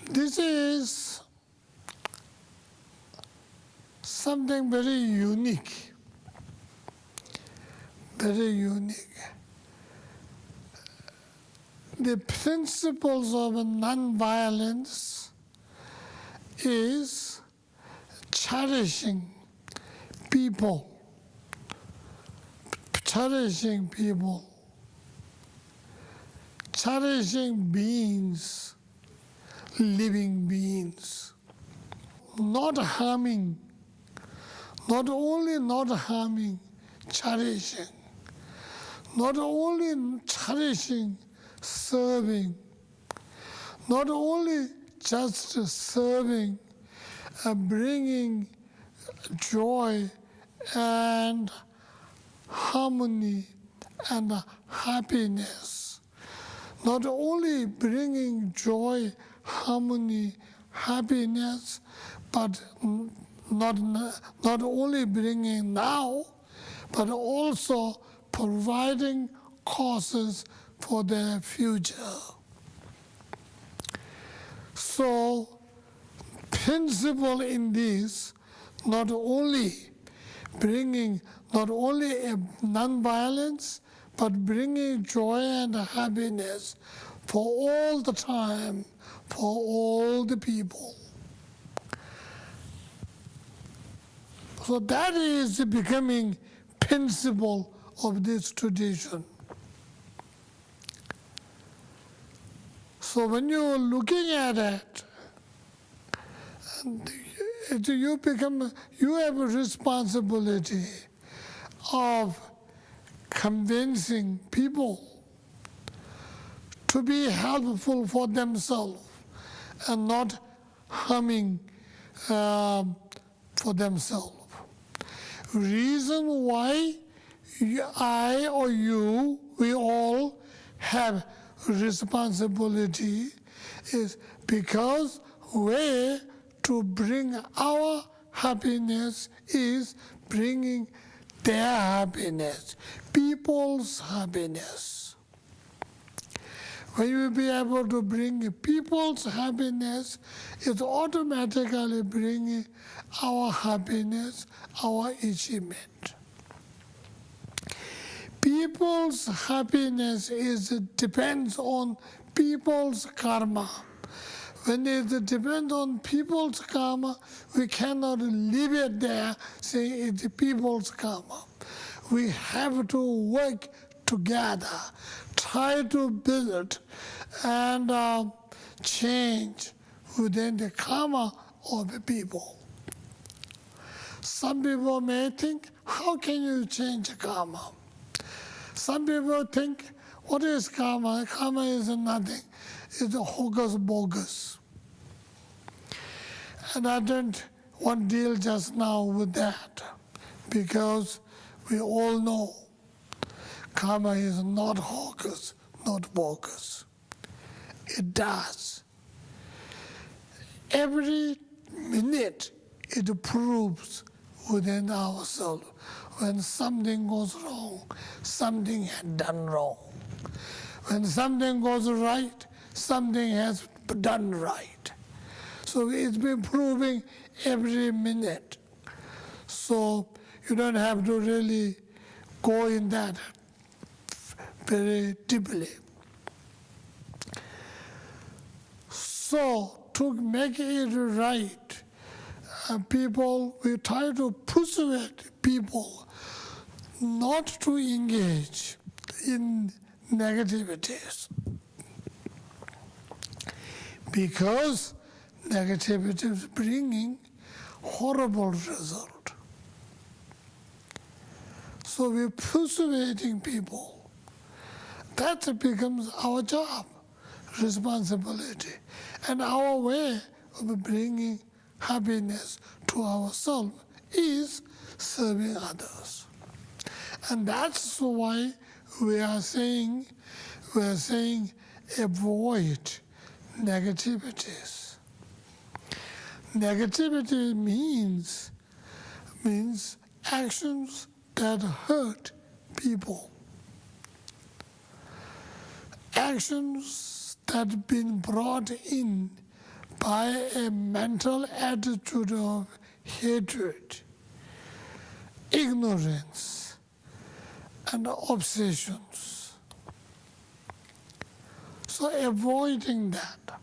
This is something very unique, very unique. The principles of non-violence is cherishing people, cherishing beings, living beings, not harming, not only not harming, cherishing, not only cherishing, serving, not only just serving, bringing joy and harmony and happiness, not only bringing joy, harmony, happiness, but not only bringing now, but also providing causes for their future. So, principle in this, not only bringing not only a non-violence, but bringing joy and happiness for all the time, for all the people. So that is becoming principle of this tradition. So when you're looking at it, you have a responsibility of convincing people to be helpful for themselves and not harming for themselves. Reason why I or you, we all have responsibility is because way to bring our happiness is bringing their happiness, people's happiness. When you be able to bring people's happiness, it automatically brings our happiness, our achievement. People's happiness depends on people's karma. When it depends on people's karma, we cannot leave it there saying it's people's karma. We have to work together, try to build and change within the karma of the people. Some people may think, how can you change karma? Some people think, what is karma? Karma is nothing. It's a hocus pocus. And I don't want to deal just now with that, because we all know karma is not hocus, not pocus. It does. Every minute it proves within ourselves when something goes wrong, something had done wrong. When something goes right, something has done right. So it's been proving every minute. So you don't have to really go in that very deeply. So to make it right, we try to persuade people not to engage in negativities, because negativity is bringing horrible result. So we're persuading people. That becomes our job, responsibility, and our way of bringing happiness to ourselves is serving others. And that's why we are saying avoid negativities. Negativity means actions that hurt people. Actions that have been brought in by a mental attitude of hatred, ignorance, and obsessions. So avoiding that.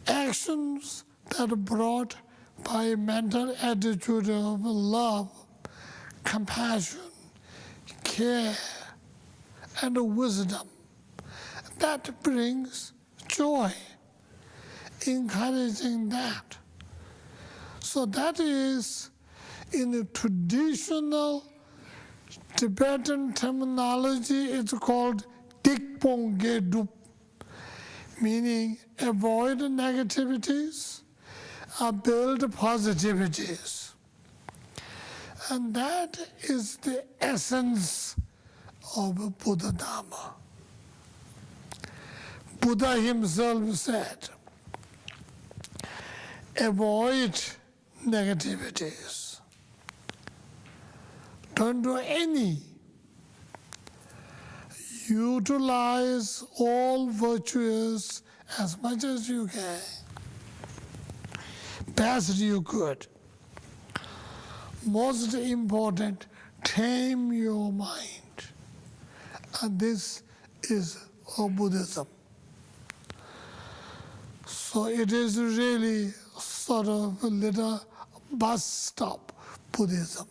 Actions that are brought by a mental attitude of love, compassion, care, and wisdom, that brings joy, encouraging that. So that is, in the traditional Tibetan terminology, it's called Dikpong Gedup, meaning avoid negativities, build positivities. And that is the essence of Buddha Dharma. Buddha himself said, avoid negativities. Don't do any. Utilize all virtues as much as you can, best you could. Most important, tame your mind. And this is Buddhism. So it is really sort of a little bus stop Buddhism.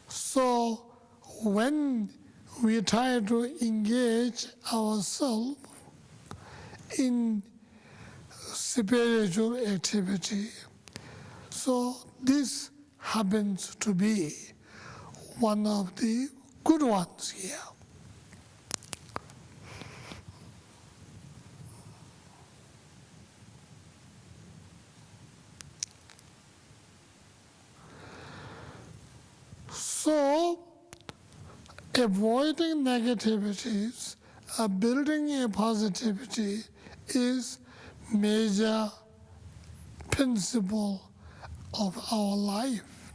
So when we try to engage ourselves in spiritual activity, so this happens to be one of the good ones here. So, avoiding negativities, building a positivity is major principle of our life.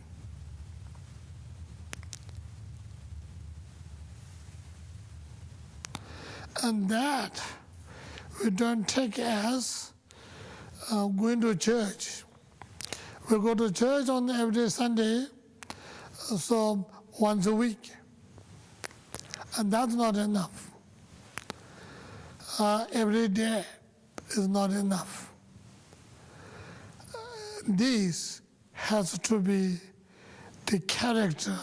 And that we don't take as going to church. We go to church on every Sunday, so once a week. And that's not enough. Every day is not enough. This has to be the character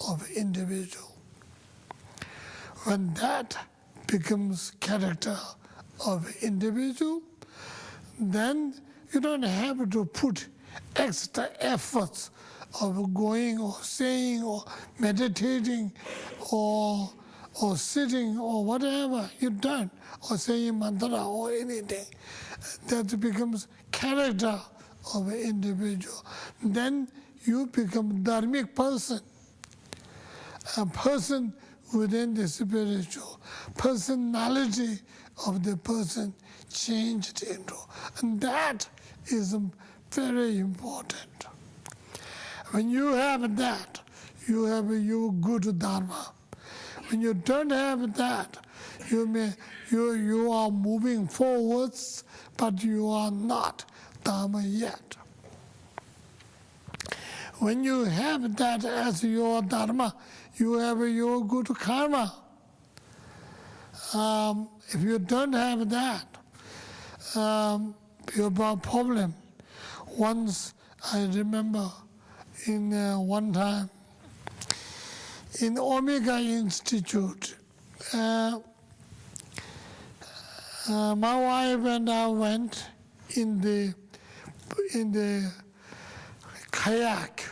of individual. When that becomes character of individual, then you don't have to put extra efforts of going or saying or meditating or sitting or whatever you done, or saying mantra or anything. That becomes character of an individual. Then you become dharmic person, a person within the spiritual. Personality of the person changed into. And that is very important. When you have that, you have your good dharma. When you don't have that, you are moving forwards, but you are not dharma yet. When you have that as your dharma, you have your good karma. If you don't have that, you have a problem. Once I remember in one time in Omega Institute, my wife and I went in the kayak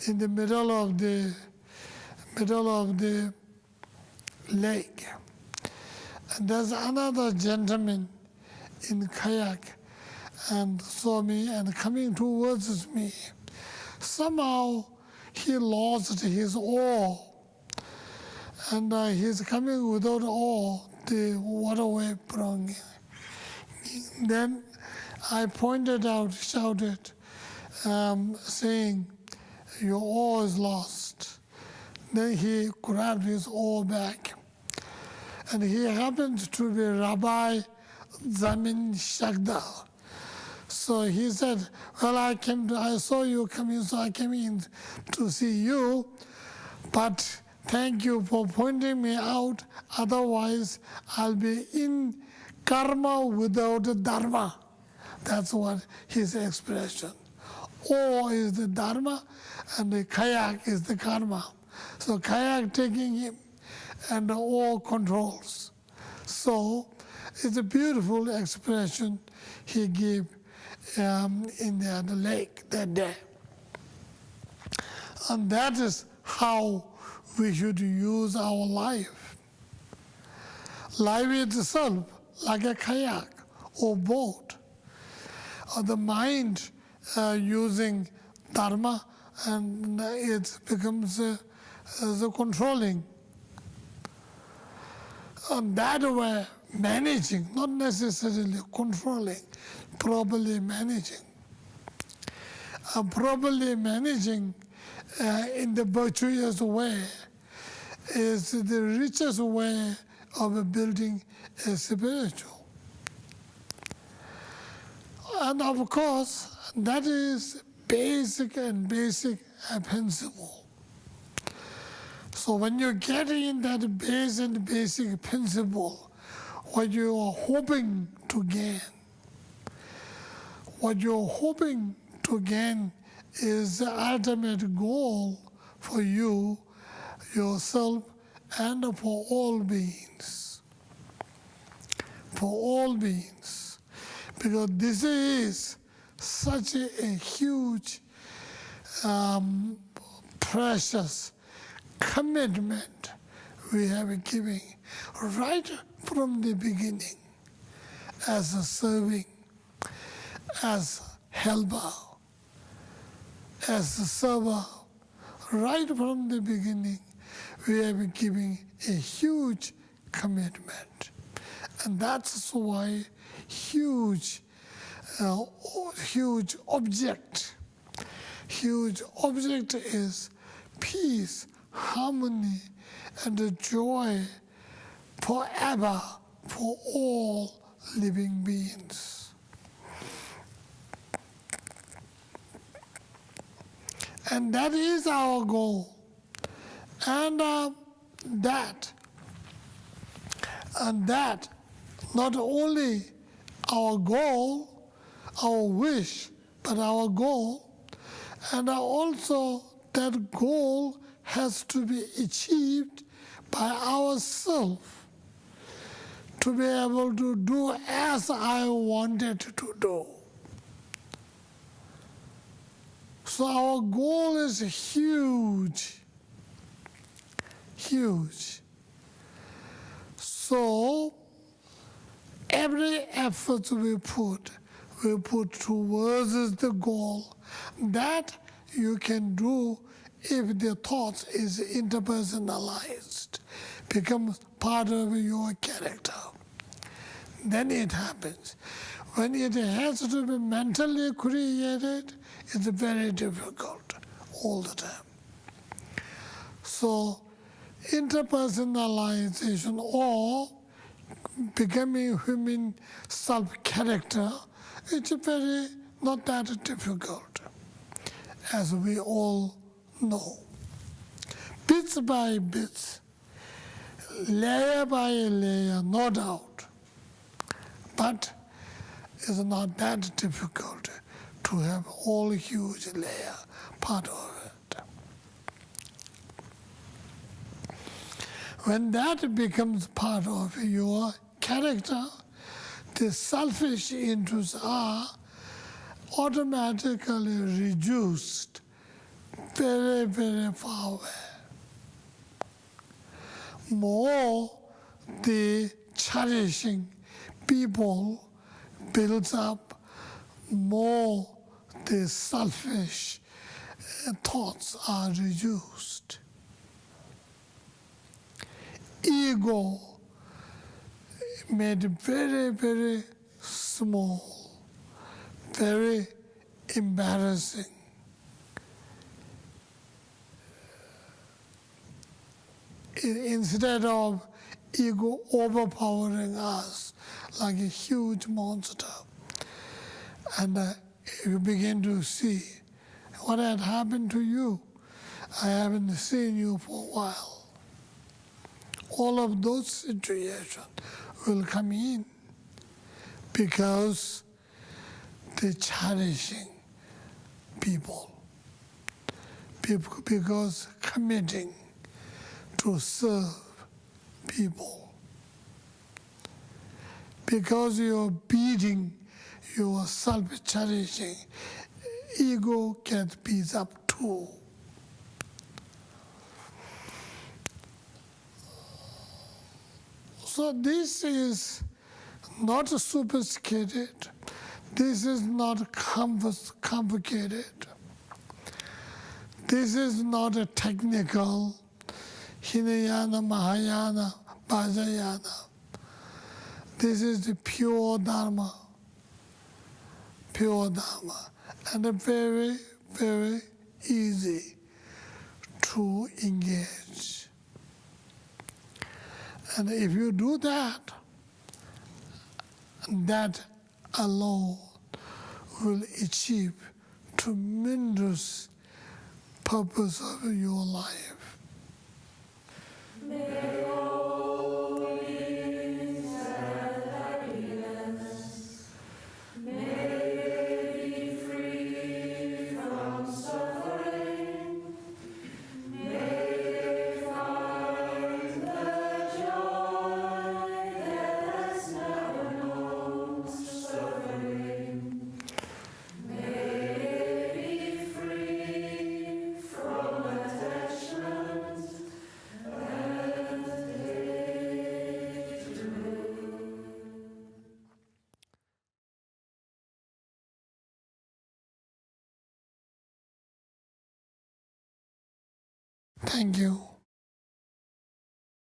in the middle of the lake. And there's another gentleman in kayak and saw me and coming towards me. Somehow he lost his oar, and he's coming without oar, the waterway from. Then I pointed out, shouted, saying, "Your oar is lost." Then he grabbed his oar back. And he happened to be Rabbi Zamin Shagda. So he said, well, I saw you coming, so I came in to see you, but thank you for pointing me out, otherwise I'll be in karma without dharma. That's what his expression. O is the dharma, and the kayak is the karma. So kayak taking him, and the O controls. So it's a beautiful expression he gave in the lake that day. And that is how we should use our life. Life itself, like a kayak or boat, or the mind using dharma, and it becomes the controlling. And that way, managing, not necessarily controlling, properly managing. Properly managing in the virtuous way is the richest way of building a spiritual. And of course, that is basic principle. So when you get in that basic principle, what you are hoping to gain, is the ultimate goal for you, yourself, and for all beings. For all beings. Because this is such a huge, precious commitment we have given right from the beginning as a serving, as helper, as a server. Right from the beginning, we have given a huge commitment. And that's why huge object is peace, harmony, and joy forever for all living beings. And that is our goal. And that, not only our goal, our wish, but our goal, and also that goal has to be achieved by ourselves to be able to do as I wanted to do. So our goal is huge, huge. So every effort we put towards the goal. That you can do if the thought is interpersonalized, becomes part of your character. Then it happens. When it has to be mentally created, it's very difficult all the time. So interpersonalization or becoming human self-character, it's very not that difficult, as we all know. Bits by bits, layer by layer, no doubt. But it's not that difficult to have all huge layer part of it. When that becomes part of your character, the selfish interests are automatically reduced very, very far away. More the cherishing people builds up, more the selfish thoughts are reduced. Ego made very, very small, very embarrassing. Instead of ego overpowering us, like a huge monster. And you begin to see what had happened to you. I haven't seen you for a while. All of those situations will come in because they're cherishing people, because committing to serve people, because you're beating your self-cherishing, ego gets beat up too. So this is not sophisticated. This is not complicated. This is not a technical Hinayana, Mahayana, Vajrayana. This is the pure Dharma, and very, very easy to engage. And if you do that, that alone will achieve tremendous purpose of your life. May all beings have happiness. May they be free from suffering. May they find the joy that has never known suffering. May they be free from attachment. Thank you.